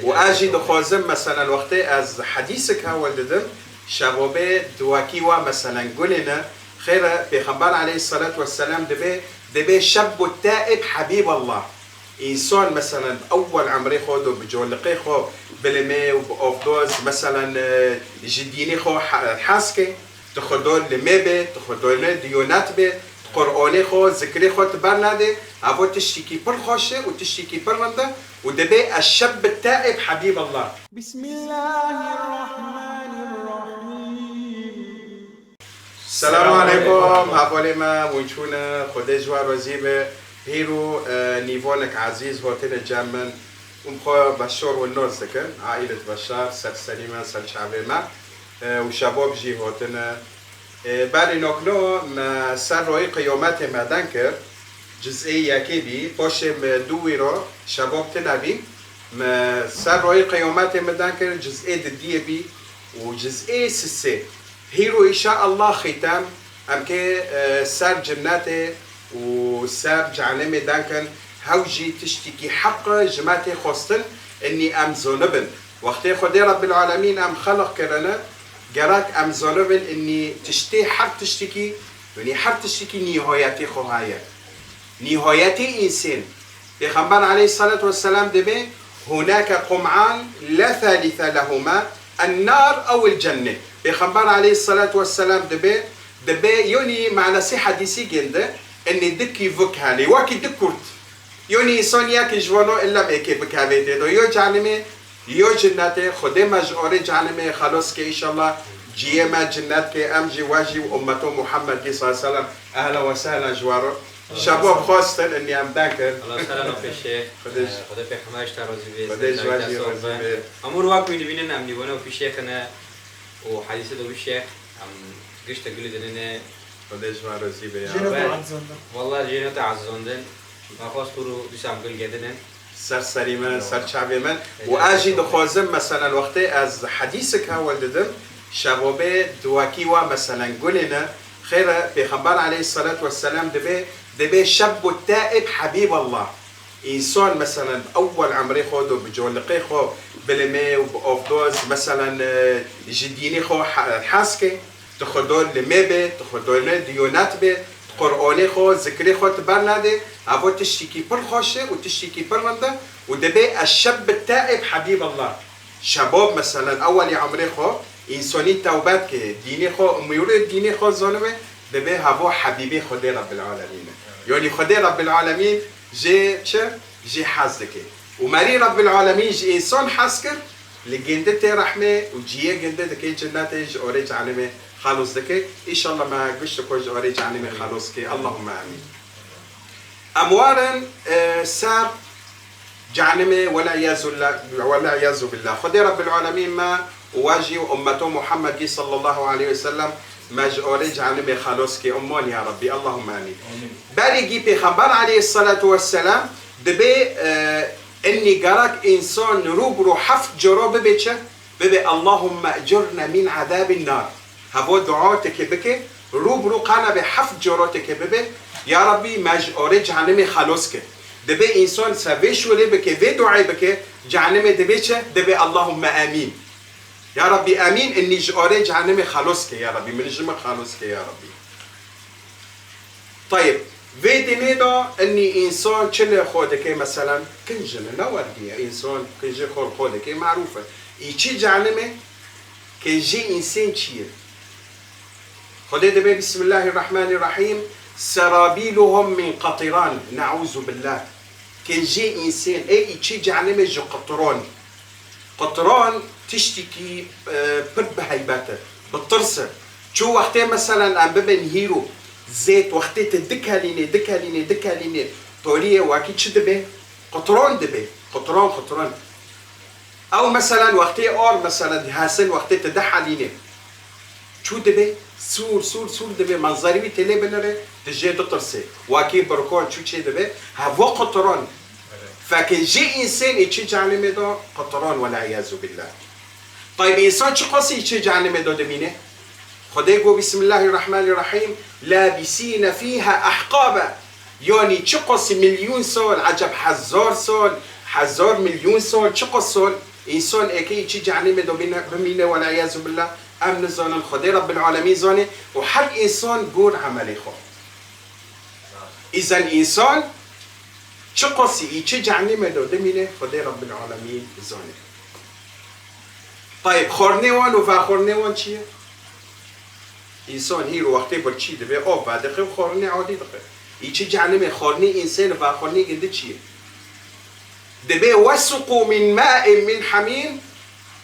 و اجی دخوازم مثلا وقتی از حدیثك ها ولددم شبابه دواکی و مثلا قلنا خير پیغمبر علیه الصلاة والسلام دبي شاب التائب حبيب الله انسان مثلا اول عمري خود و بجولقي خو بلمي وبافدوز مثلا جديني خو حاسكي تخدول لمبه تخدول ديونات به قرآنی خو ذکری خو تبرنده هوا تشتكي پر خوشه و تشتكي پر رنده و دبي الشاب التائب حبيب الله. بسم الله الرحمن الرحیم. السلام عليكم حوالی ما ونشونا خدای جوار وزیبه هیرو نیوانک عزیز هاتین جمن امخوا بشار و الناس دکن عائلة بشار سر سلیمه سر شعبه ما و شباب جی هاتین بله نکنو ما سر رای قیامت مدن کرد جزئی یکی بی پاشم دوی را شباب تنبی ما سر رای قیامت مدن کرد جزئی دیه بی و جزئی سسه هيرو إن شاء الله ختام أم كي سار جناتي وسار جعلمي دانكن هوجي تشتكي حق جماعتي خاصتن إني أم زونبن وقتي خدي رب العالمين أم خلق كرنا جراك أم زونبن إني تشتي حق تشتكي يعني حق تشتكي نهايتي خواهاية نهايتي إنسان پیغمبر عليه الصلاة والسلام دبي هناك قمعان لا ثالث لهما النار أو الجنة پیغمبر علیه الصلاة والسلام دبی یونی معنی سی حدیثی گنده اني دكي فكهاني واكي دكورت يوني إنسان ياكي جوانو إلا ميكي بكاويتي دو يو جانمي يو جناتي خده مجعوري جانمي خلاص كي إن شاء الله جيما جنات كي أمجي واجي وأمته محمد صلى الله عليه وسلم أهلا وسهلا جوارو شباب خواستن اني ام دانكن الله سلام في الشيخ خدا في حماش ترازي بيز خدا جواجي رازي امور واقعي نبينا ام نبينا في شيخنا وحديثه دو الشيخ ام قشت قلت اننا خدا جواجي رازي بي والله جينا تعزوندن ما خواست رو دوسام قل جدنا سرسری من سرچاوی من و اجی دخوازم مثلا وقتی از حدیثك ها ولددم شبابه دواکی و مثلا قلنا خير پیغمبر عليه الصلاة والسلام دبي شاب التائب حبيب الله إنسان مثلا أول عمري خود وبجولقي خو بلمي وبأفدوز مثلا جديني خو حاسكي تخدول لمبه تخدول ديونات به قرآني خو ذكري خو تبرنده هوا تشتكي پر خوشه و تشتكي پر رنده و دبي الشاب التائب حبيب الله شباب مثلا أول عمري خو إنساني توبات كي ديني خو ميولد ديني خو ظالمه دبي هوا حبيبي خدي رب العالمين يعني خدي رب العالمين جي حازدكي وماري رب العالمين جي إنسان حاسكر لجندتي رحمة وجيه جندتك جناتي جوريج علمي خالص دكي إن شاء الله ما قشت كوج جوريج علمي خالص كي اللهم آمين أموارا سار جعلمي ولا يعز بالله خدي رب العالمين ما واجي أمته محمد صلى الله عليه وسلم مجعوري جعلمي خلاص كي أمان يا ربي اللهم آمين بالي پیغمبر عليه الصلاة والسلام دبي اني قراك انسان روبرو حفت جرا ببي اللهم اجرنا من عذاب النار هفو دعاتك بك روبرو قانا بحفت جراتك ببي يا ربي مجعوري جعلمي خلاص كي دبي انسان سويش ولي بك في دعاي بك جعلمي دبي اللهم آمين يا ربي آمين إني جاري جهنم خلاص يا ربي من جمع خلاص يا ربي. طيب فيدي دا إني إنسان كل خودك مثلا كنجن نوردي إنسان كنجن خودك معروفة. إيشي جهنم كنجي إنسان شيء. خدي دبي بسم الله الرحمن الرحيم سرابيلهم من قطران نعوذ بالله. كنجي إنسان إيشي جهنم جو قطران. قطران تشتكي برد بهيباته بالطرسة شو وقتين مثلا عم ببن هيرو زيت وقتين تدكها ليني طولية واكيد شو دبي قطران دبي قطران او مثلا وقتين اور مثلا هاسن وقتين تدحى ليني شو دبي سور دبي منظري بي تلي بنري تجي تطرسة واكيد بركون شو شي دبي هفو قطران فكن جي انسان يتشجع على مدى قطران والعياذ بالله. طيب انسان شو قصي يتشجع على مدى دمينه؟ خديقو بسم الله الرحمن الرحيم لابسين فيها احقابا يعني شو قصي مليون سال عجب حزار سال 1000 مليون سال چه قصول انسان اکی چی جهنم دو بمینه والعیاذ بالله امن زانن خدای رب العالمین زانه و هر انسان گور عملی خود اذا انسان چه قصی چه جهنم دو بمینه خدای رب العالمین زانه. طيب خورنوان و خورنوان چیه؟ انسان هی رو وقتی بر چی دبه آب بعد خیلی خورنه عادی دقیق ای چی جهنم خورنه انسان و خورنه گنده چیه؟ دبي وسقوا من ماء من حميم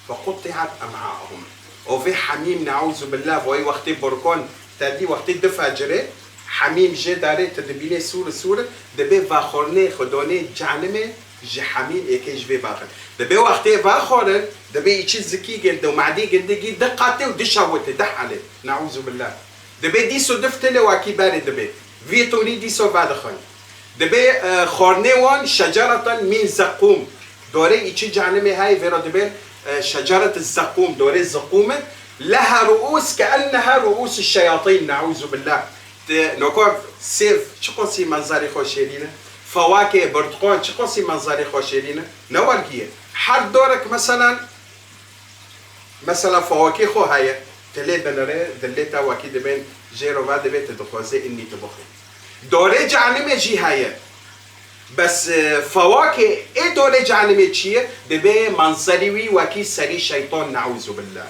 فقطعت امعاءهم وفي حميم نعوذ بالله وهي وقت بركون تدي وقت دفع جري حميم جي داري تدبيني سورة دبي فاخورني خدوني جهنم جي حميم ايكيش في باخر دبي وقت فاخورن دبي يشي زكي جلد ومعدي جلد جي دقاتي ودشاوتي دحالي نعوذ بالله دبي ديسو دفتلي واكي باري دبي فيتوني ديسو بعد خاني دبي خورنوان شجرة من زقوم دوري ايشي جهنمي هاي فيرا دبي شجرة الزقوم دوري الزقوم لها رؤوس كأنها رؤوس الشياطين نعوذ بالله نقول سيف شقصي منظري خوشيرينا فواكه برتقال شقصي منظري خوشيرينا نوالكيه حر دورك مثلا فواكه خو هاي تلي بنري دليتا واكي دبين جيرو بعد بيت تدخوزي اني تبخي دوره جهنم جي هاي بس فواكه ايه دوره جهنم چیه دبي منظري وكي سري شيطان نعوذ بالله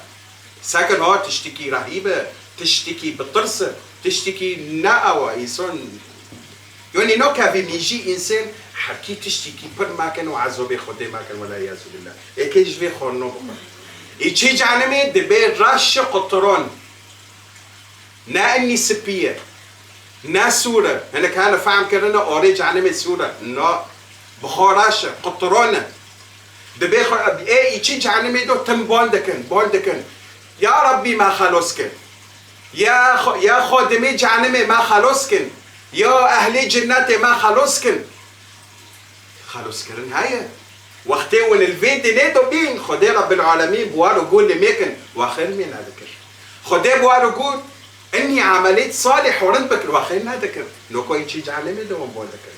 ساكن ها تشتكي رهيبه تشتكي بطرس تشتكي ناوا انسان يعني نو كافي ميجي انسان حكي تشتكي بر ما كان وعذاب خدي ما كان ولا يعوذ بالله ايه كيش في خورنو ايه چي جهنم دبي رش قطران نا اني سبيه نا سورة أنا كان فاهم كرنا أوريج علم سورة نا بخارش قطرانة دبي إيه يشيج علم دو تم باندكن يا ربي ما خلصكن يا خادمي جهنم ما خلصكن يا أهل جنة ما خلصكن هاي وقتي ون الفيدي نيدو بين خدي رب العالمين بوارو قول لميكن وآخر من هذا خدي بوارو قول اني عملت صالح ورنبك الواخرين هذا كر نوكو يجي جعلمي دوم بول ذكر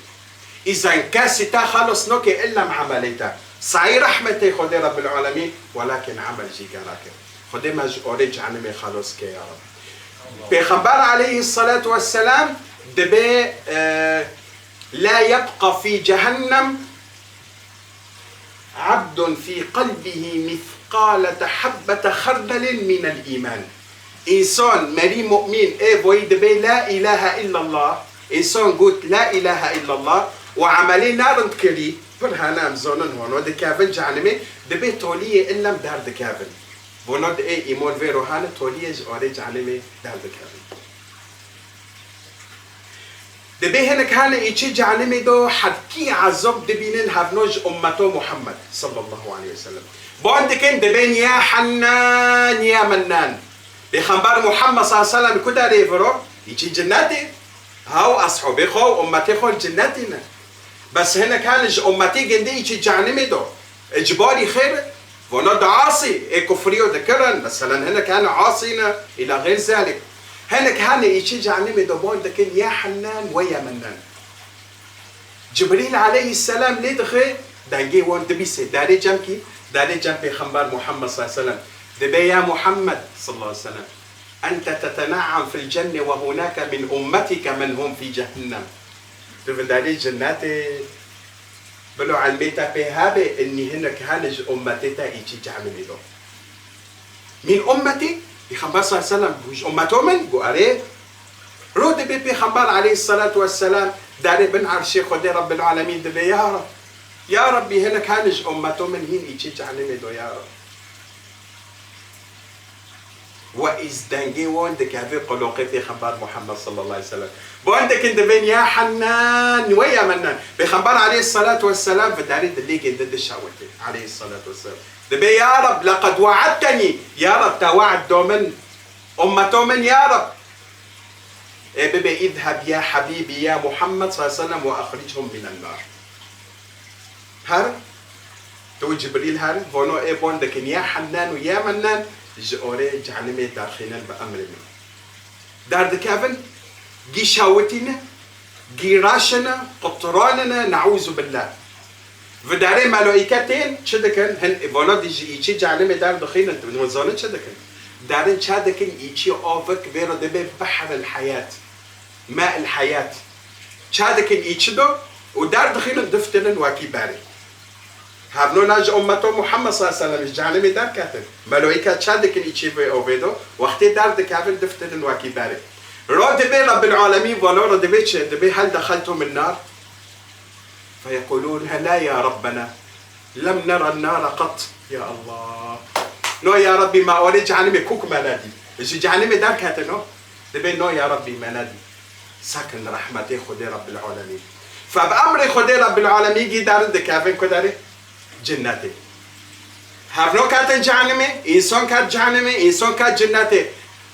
اذا كاستا خلص نوكي الا مع عملتها صحيح رحمتي خدي رب العالمين ولكن عمل جي كراكر خدي ما اوريج علمي خلص كي يا رب بيغمبر عليه الصلاه والسلام دبي لا يبقى في جهنم عبد في قلبه مثقال حبة خردل من الإيمان إنسان مري مؤمن إيه بوي دبي لا إله إلا الله إنسان قلت لا إله إلا الله وعملي نار كري فرهانا مزونن هون ودي كافن جعلمي دبي توليه إلا مدار دكافن بونود إيه إيمون فيرو هانا توليه جعلي جعلمي دار دكافن دبي هنا كان إيشي جعلمي دو حدكي عذاب دبينين هفنوج أمته محمد صلى الله عليه وسلم بوندكين دبين يا حنان يا منان بخبر محمد صلى الله عليه وسلم كده ريفرو يجي جناتي هاو أصحابي خو أمتي خو جناتنا بس هنا كان أمتي جندي يجي جهنمي دو إجباري خير ونود عاصي كفريو ذكرن مثلا هنا كان عاصينا إلى غير ذلك هنا كان يجي جهنمي دو بون دكين يا حنان ويا منان جبريل عليه السلام ليه دخل دانجي وان دبيسي داري جنبي خبر محمد صلى الله عليه وسلم دبي يا محمد صلى الله عليه وسلم أنت تتنعم في الجنة وهناك من أمتك من هم في جهنم تفندالي جناتي بلو عن بيتا بهابي إني هنا كهانج أمتي تا إيجي جعمل له من أمتي بخبر صلى الله عليه وسلم وش أمته من قاري رو دبي بخبر عليه الصلاة والسلام داري بن عرشي خدي رب العالمين دبي يا ربي هنا كهانج أمته من هين إيجي جعمل له يا رب وإذ دانجي وندك هذه قلوقي في خبر محمد صلى الله عليه وسلم بوندك انت بين يا حنان ويا منان بخبر عليه الصلاة والسلام فتاريد اللي ضد الشهوة عليه الصلاة والسلام دبي يا رب لقد وعدتني يا رب توعد دومن أمته من يا رب إيه ببي اذهب يا حبيبي يا محمد صلى الله عليه وسلم وأخرجهم من النار هر تو جبريل هر بونو إيه بوندك يا حنان ويا منان جوري جعلمي داخلنا بأمرنا دار دكافن جي شاوتنا جي راشنا قطراننا نعوذ بالله وداره ملائکتین چه دکن هن ولاد ایچی جعلم دار دخین ونزانه چه دکن دارن چه دکن ایچی آفک بیرو دبی بحر الحیات ماء الحیات چه دکن ایچی دو و دار دخین دفترن واکی باری هبنو ناج امتو محمد صلی الله علیه و سلم جعلم دار کاتن ملائکت چه دکن ایچی وی اویدو وقتی دار دکافن دفترن واکی باری رو دبي رب العالمين ولا رو دبي چه دبي هل دخلتم النار فيقولون لا يا ربنا لم نرى النار قط يا الله نو يا ربي ما أريد جهنم كوك منادي إيش جهنم دار كاتنو دبي نو يا ربي منادي سكن رحمتي خدي رب العالمين فبأمر خدي رب العالمين جي دار دكافين كداري جنتي هفنو كاتن جهنم إنسان كات جهنم إنسان كات جنتي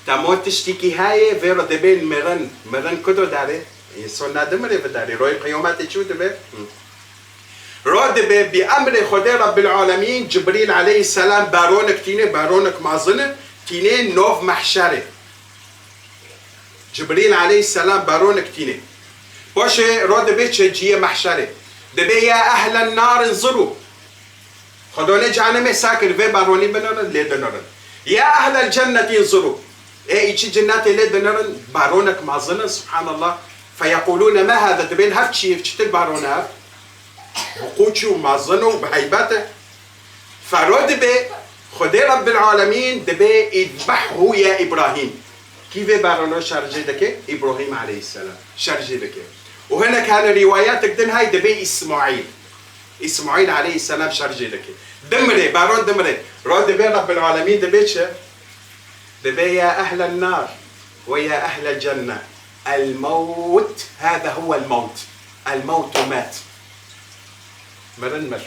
تموت تشتكي هاي فيرو دبي مرن كدو داري إنسان ندمري بداري روي قيامات شو دبي راد بأمر خدي رب العالمين جبريل عليه السلام بارونك تيني بارونك معظنة تيني نوف محشرة جبريل عليه السلام بارونك تيني باشه راد بيتش جيه محشرة دبي يا أهل النار انظروا خدوني جعلمي ساكن في باروني بنرن ليه دنرن يا أهل الجنة انظروا ايه ايشي جناتي ليه دنرن بارونك معظنة سبحان الله فيقولون ما هذا دبين هفتشي فتشتل بارونها بقوتشي ومعظنه وبهيبته فرد به خدي رب العالمين دبي اذبحه يا ابراهيم كيف بارونو شارجي دكي ابراهيم عليه السلام شارجي دكي وهنا كان روايات قدن هاي دبي اسماعيل عليه السلام شارجي دكي دمري بارون دمري رد به رب العالمين دبي شه دبي يا اهل النار ويا اهل الجنه الموت هذا هو الموت مات مرن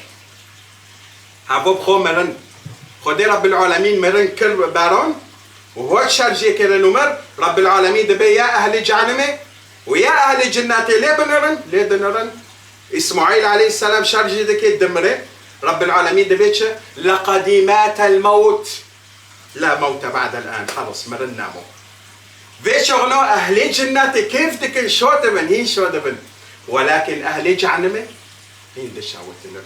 هابو بخو مرن خدي رب العالمين مرن كل بارون وهو شارجي كده نمر رب العالمين دبي يا أهل جهنم ويا أهل جناتي ليه بنرن إسماعيل عليه السلام شارجي دكي دمره رب العالمين دبيتش لقد مات الموت لا موت بعد الآن خلص مرن نامو فيش غنو أهل جناتي كيف دكي شو دبن هي شو دبن ولكن أهل جهنم هين دشاوتنا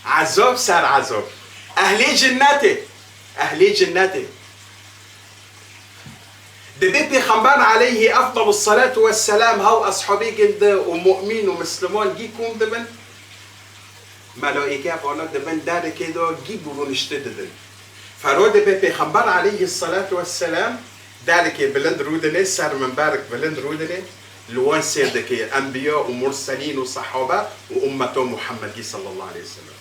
عذاب صار عذاب أهل جناتي دبي بيغمبر عليه أفضل الصلاة والسلام هاو أصحابي جند ومؤمن ومسلمون جيكم دبن ملائكة فانا دبن دار كده جيبوا ونشتددن فرود بيغمبر عليه الصلاة والسلام دارك بلند رودني سار من بارك بلند رودني لوان سيدك أنبياء ومرسلين وصحابة وأمته محمد صلى الله عليه وسلم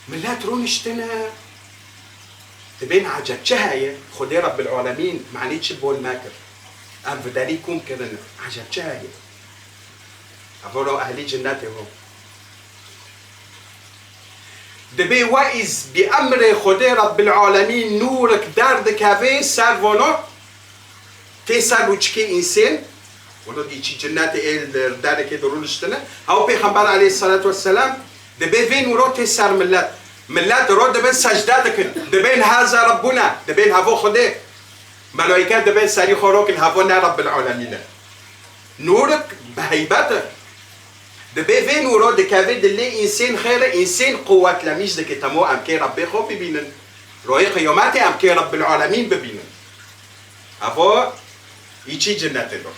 من لا ترون اشتنا تبين عجب شهاية خدي رب العالمين معنيتش بول ماكر أم بداريكم كذا عجب شهاية أفروا أهلي جناتي هم دبي وايز بأمر خدي رب العالمين نورك دارد كافي سالفونو تسال وشكي إنسان ولو دي جناتي دارك كده رولشتنا هاو بيغمبر عليه الصلاة والسلام دبي فين وروتي سار ملات رود دبين سجداتك دبين هذا ربنا دبين هافو خدي ملائكات دبين ساري خروك هافونا رب العالمين نورك بهيبتك دبي فين ورود كافيد اللي إنسان خير إنسان قوات لميش دك تمو أم كي ربي خو ببينن روي قياماتي أم كي رب العالمين ببينن هافو يجي جنات له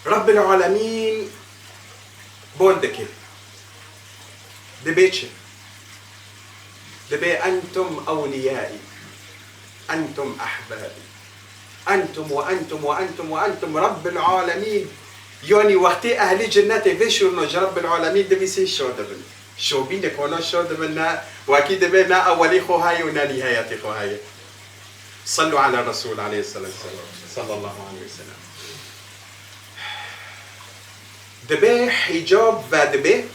رب العالمين بوندك دبيتش دبي أنتم أوليائي أنتم أحبابي أنتم وأنتم وأنتم وأنتم رب العالمين يعني وقتي أهل جنتي فيشو نج رب العالمين دبي سي شو دبن شو بينك وانا شو دبنا وأكيد دبنا أولي خو هاي ونا نهايتي خو هاي صلوا على الرسول عليه الصلاة والسلام صلى الله عليه وسلم دبي حجاب ودبي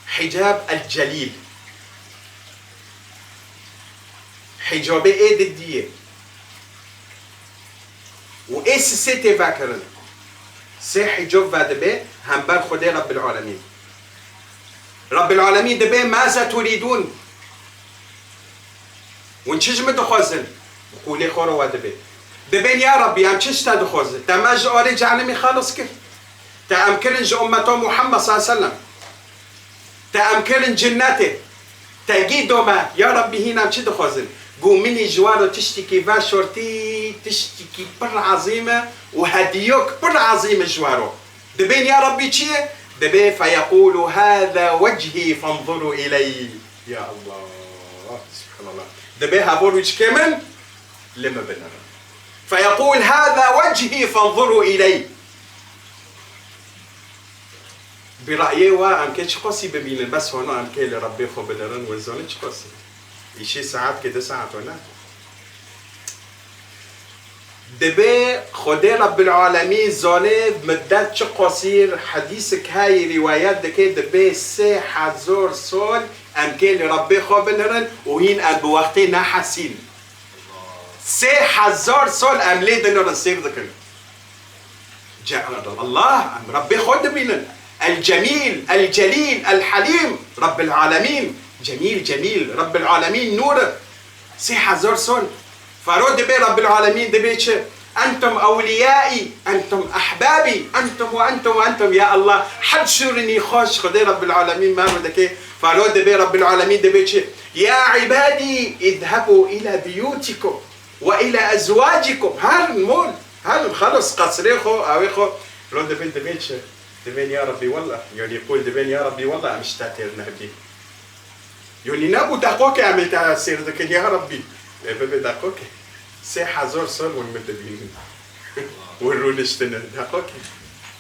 حجاب الجليل حجاب ايه دديه وايس سيتي فاكرن سي حجاب ودبي هم بر خدي رب العالمين رب العالمين دبي ماذا تريدون ونشج متخوزن قولي خورو ودبي دبين يا ربي هم تشتا دخوزن تماج اوري جعلمي خالص كيف تأمكرنج أمته محمد صلى الله عليه وسلم تأمكرنج جنته تجيدوما يا ربي هنا مشي دخوزن قوميني جوارو تشتكي فاشورتي تشتكي بر عظيمة وهديوك بر عظيمة جوارو دبين يا ربي تشي دبي فيقول هذا وجهي فانظروا إلي يا الله سبحان الله دبي هابور وجه كمن لما بنا فيقول هذا وجهي فانظروا إلي برأيي وأم كيش قصي ببين بس هنا أم كي لربي خو بدرن وزونش قصي إشي ساعات كده ساعات ولا دبي خدي رب العالمين زوني مدة شو قصير حديثك هاي روايات دكي دبي 3000 سول أم كي لربي خو بدرن وهين أم بوقتي حسين 3000 سول أم ليه دنو نصير ذكر جاء الله أم ربي خود بينن الجميل الجليل الحليم رب العالمين جميل جميل رب العالمين نور 3000 سول فرود دبي رب العالمين دبيتش أنتم أوليائي أنتم أحبابي أنتم وأنتم وأنتم يا الله حد شورني خوش خدي رب العالمين ما ردك فرود دبي رب العالمين دبيتش يا عبادي اذهبوا إلى بيوتكم وإلى أزواجكم هل مول هل خلص قصريخو أويخو رود دبي دبيتش دبين يا ربي والله يعني يقول دبين يا ربي والله مش تاتير نهبي يعني نابو دقوك عمل تأثير ذاك يا ربي ببي دقوك 3000 سول والمدبين والرونشتنا دقوك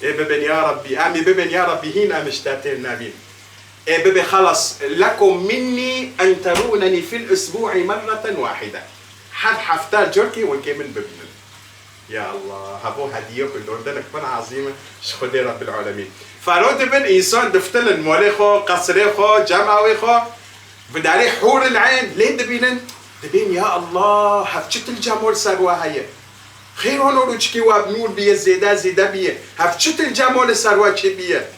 ببين يا ربي أمي ببين يا ربي هنا مش تاتير نهبي ببي خلص لكم مني أن ترونني في الأسبوع مرة واحدة حد حفتار جوركي والكيمن ببين يا الله هبو هدية كل دردنك من عظيمة شخدي رب العالمين فرود بن إنسان دفتلن موليخو قصريخو جمعويخو بداري حور العين ليه دبينن دبين يا الله هفتشت الجمول سروا هيا خير هونو روشكي وابنور بيه زيدا بيه هفتشت الجمول سروا چه بيه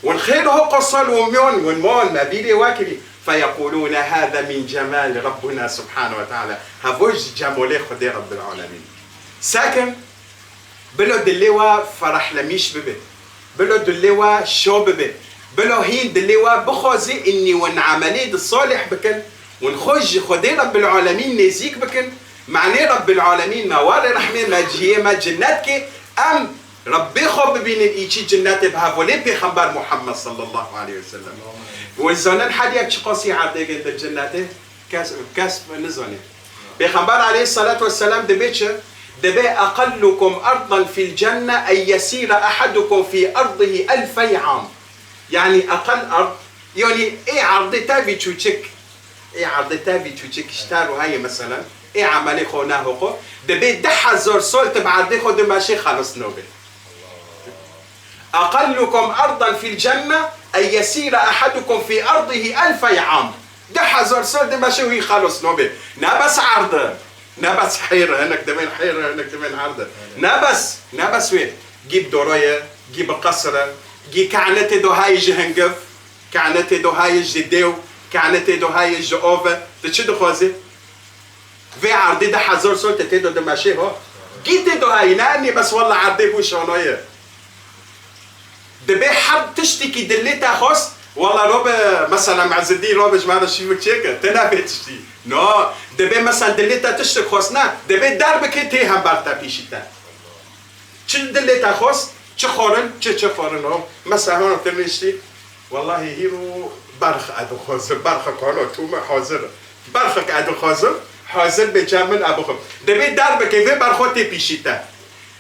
والخير هو قصال وميون والمول ما بيلي واكبي فيقولون هذا من جمال ربنا سبحانه وتعالى هفوج جمولي خدي رب العالمين ساكن بلو دليوا فرح لميش ببي بلو دليوا شو ببي بلو هين دليوا بخوزي اني ونعملي الصالح بكن ونخج خدي رب العالمين نزيك بكن معني رب العالمين ما واري رحمه ما جهيه ما جناتك ام ربي خب بين الايشي جنات بهافولي بخبر محمد صلى الله عليه وسلم والزنان حد يقصي عبد الجنات كاس نزوني بخبر عليه الصلاه والسلام دبيتش دبي أقلكم أرضا في الجنة أن يسير أحدكم في أرضه 2000 عام يعني أقل أرض يعني إيه عرض تابي تشوشك إيه عرض تابي تشوشك اشتاروا هاي مثلا إيه عملي خوناه دبي دحى زور سول تبعدي خود ماشي خلص نوبل أقلكم أرضا في الجنة أن يسير أحدكم في أرضه 2000 عام دحى زور سول دماشي وهي خلص نوبل نبس عرض نبس حيرة هناك دمين حيرة هناك دمين عرضة نبس وين جيب دراية جيب قصرة جي كعنتي دو هاي جهنجف كعنتي دو هاي جديو كعنتي دو هاي جوفة تشدو خوزي في عرضي ده حزور سولت تيدو دماشي هو جيت دو هاي ناني بس والله عرضي هو شونوية دبي حد تشتكي دليتا خوص والله روب مثلا معز الدين روب جماعة شيفك شيكا تنافي تشتي نو دبي مثلا دليتا تشتك خوصنا دبي داربك تي هم بارتا بيشيتا چه دليتا خوص چه خورن چه خورن هم مثلا هون تنشتي والله هيرو برخ ادو خوزر برخ كانو توما حاضر برخك ادو خوزر حاضر بجامن ابو خم دبي داربك في برخوتي بيشيتا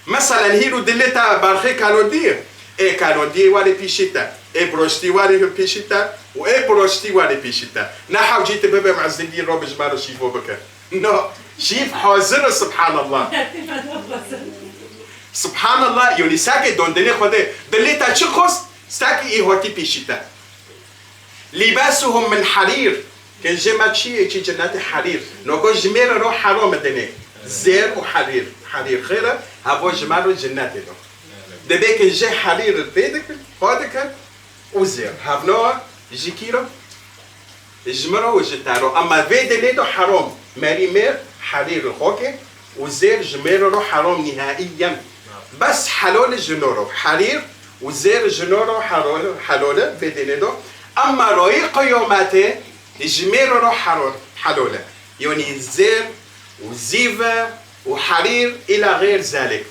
مثلا هيرو دليتا برخي كانو دير ايه كانو دي واري بيشيتا ايه بروشتي واري بيشيتا وايه بروشتي واري بيشيتا نحو جيت بابا مع الزندين روب جمال شيفو بك نو شيف حاضر سبحان الله سبحان الله يوني ساكي دون دني خده دليتا تشخص ساكي ايه هوتي بيشيتا لباسهم من حرير كان جمعت شيء جنات حرير نوكو جميل روح حرام دني زير وحرير حرير خيره هبو جمال جنات له دبيك جي حرير البيدك هادك وزير هافنوا جي كيلو جمرو وجتارو اما فيد ليدو حرام ماري مير حرير الخوكي وزير جميرو حرام نهائيا بس حلول الجنورو حرير وزير جنورو حلولة بدينيدو أما روي قيوماته جميرو حلولة يعني زير وزيفة وحرير إلى غير ذلك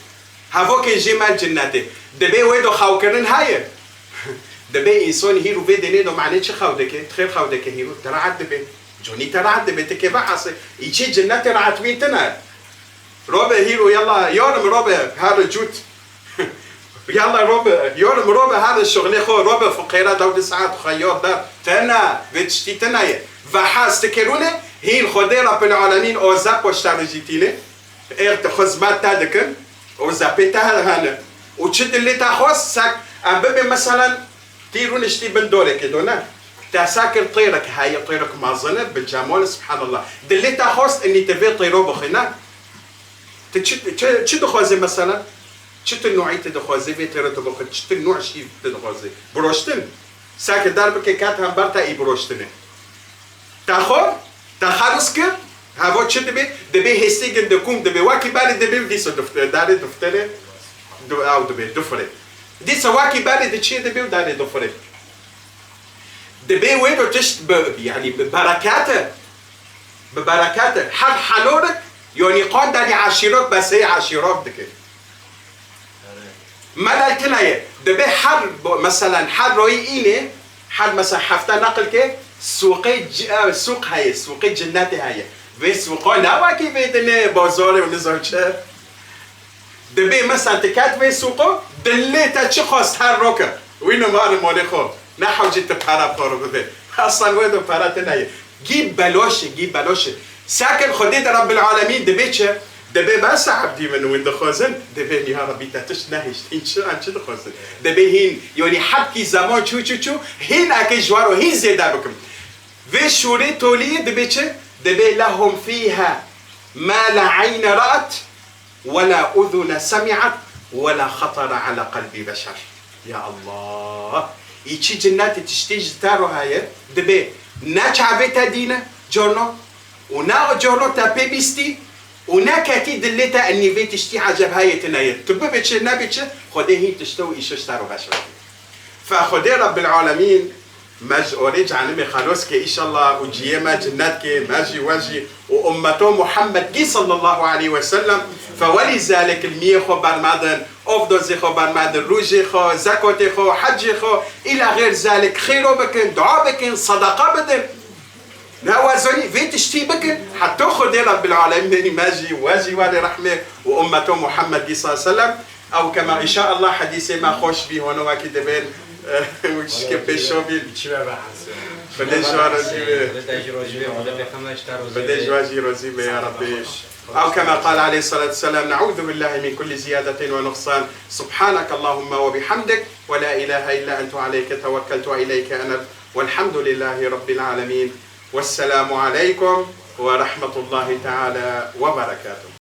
هافوك جمال جناتي دبي ويدو خاوكرن هاي دبي إنسان هيرو بدينيدو معناتش خاودك تخيل خاودك هيرو ترى عدبي جوني ترى عدبي تكيف عصي يجي جناتي رعتوين تنال روبا هيرو يلا يورم روبا هذا جوت يلا روبا يورم روبا هذا الشغل خو روبا فقيرة داود ساعات خيار دار تنا بتشتي تناية وحاس تكرونه هي الخدي رب العالمين أو زاب واشترجيتينه إرت خزمات تادكن أو زابتها هنا وتشد اللي تاخوس ساك أببي مثلا تيرون اشتي بندورة كدونا تساكر طيرك هاي طيرك مازنة بالجمال سبحان الله دلي تاخوس إني تبي طيرو بخنا تشد خوازي مثلا تشد النوعية تدخوازي في تيرتو بخنا تشد النوع شيء تدخوازي بروشتن ساكر داربك كات هم برتا إي بروشتنه تاخور تخلصك هاو تشد دبي هستيجن دكوم دبي واكي بالي دبي ديسو داري دفتره أو دبي دفره ديسو واكي بالي دتشي دبي وداري دفره دبي ويدو تشت يعني ببركاته حد حلورك يعني قان داري عشيرك بس هي عشيرك دكي ما دالتنايا دبي حد مثلا حد روييني حد مثلا حفتا نقل كي سوق هاي سوق جناتي هاي بس سوق لا واكي بيدنا بازار ونزارچه دبي مثلا تكات في سوق دليتا چه خواست هر روكا وينو مار مالي خو نحو جيت بارا بارو بده اصلا ويدو باراتنا جيب بلوش ساكن خديد رب العالمين دبيتشه دبي بس عبدي من وين دخوزن دبي يا ربي تاتش نهش ان شاء الله دخوزن دبي هين يعني حبكي زمان شو هين اكي جوارو هين زيدا بكم في شوري تولي دبي لهم فيها ما لا عين رأت ولا أذن سمعت ولا خطر على قلب بشر يا الله يجي جنات تشتيج تارو هاي دبي ناچعبتا دينا جورنو ونا جورنو تابي بيستي ونكتي دلتا اني في تشتي عجب هاي تنايا تببتش نبتش خدي هي تشتوي ايش تارو بشر فخدي رب العالمين ماج أوريج عنمي خلاص كي إن شاء الله وجيما جنات كي ماجي واجي وأمته محمد كي صلى الله عليه وسلم فولذلك المية خبر مادن أفضل زي خبر مادن روجي خو زكاة خو حج خو إلى غير ذلك خيرو بكن دعاء بكن صدقة بدن نوازني في تشتي بكن حتى خدي رب العالمين ماجي واجي والي رحمه وأمته محمد كي صلى الله عليه وسلم أو كما إن شاء الله حديثي ما خوش بيه هنا كده بين وش كبشوا بديش واجي روزي يا ربي أو كما قال عليه الصلاة والسلام نعوذ بالله من كل زيادة ونقصان سبحانك اللهم وبحمدك ولا إله إلا أنت عليك توكلت وإليك أنب والحمد لله رب العالمين والسلام عليكم ورحمة الله تعالى وبركاته.